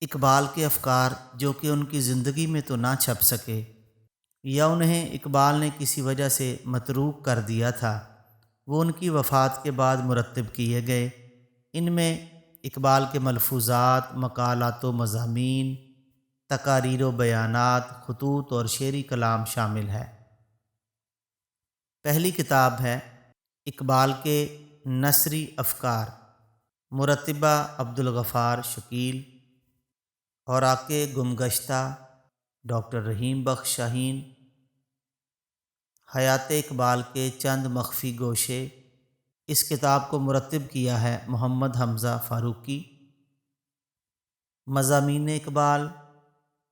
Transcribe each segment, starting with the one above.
اقبال کے افکار جو کہ ان کی زندگی میں تو نہ چھپ سکے یا انہیں اقبال نے کسی وجہ سے متروک کر دیا تھا، وہ ان کی وفات کے بعد مرتب کیے گئے۔ ان میں اقبال کے ملفوظات، مقالات و مضامین، تقاریر و بیانات، خطوط اور شعری کلام شامل ہے۔ پہلی کتاب ہے اقبال کے نثری افکار، مرتبہ عبدالغفار شکیل، اوراق گمگشتہ ڈاکٹر رحیم بخش شاہین، حیات اقبال کے چند مخفی گوشے۔ اس کتاب کو مرتب کیا ہے محمد حمزہ فاروقی۔ مضامین اقبال،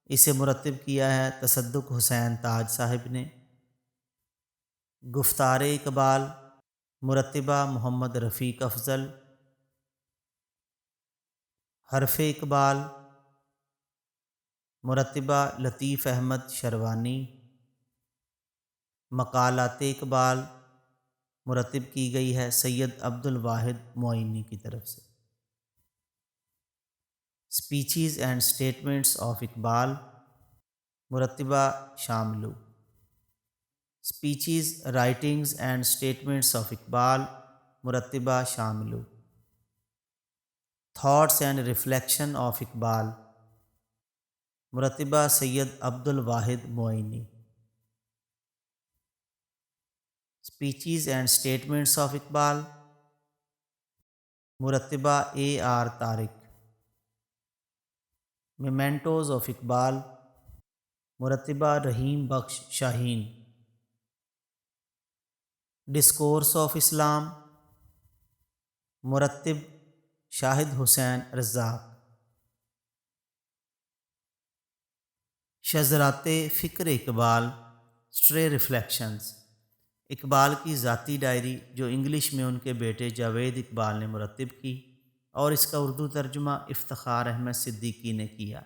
اسے مرتب کیا ہے تصدق حسین تاج صاحب نے۔ گفتار اقبال، مرتبہ محمد رفیق افضل۔ حرف اقبال، مرتبہ لطیف احمد شروانی۔ مقالات اقبال، مرتب کی گئی ہے سید عبدالواحد معینی کی طرف سے۔ Speeches and statements of Iqbal, مرتبہ Shamloo. Speeches, writings and statements of Iqbal, مرتبہ Shamloo. Thoughts and reflection of Iqbal, مرتبہ Syed Abdul Wahid Moini. Speeches and statements of Iqbal, مرتبہ AR Tariq. Mementos of Iqbal, مرتبہ رحیم بخش شاہین۔ ڈسکورس آف اسلام، مرتب شاہد حسین رزاق۔ شذرات فکر اقبال، اسٹرے ریفلیکشنز، اقبال کی ذاتی ڈائری جو انگلش میں ان کے بیٹے جاوید اقبال نے مرتب کی اور اس کا اردو ترجمہ افتخار احمد صدیقی نے کیا۔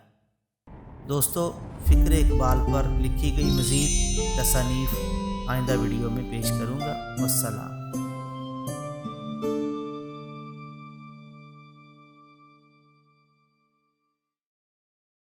دوستو، فکر اقبال پر لکھی گئی مزید تصانیف آئندہ ویڈیو میں پیش کروں گا۔ والسلام۔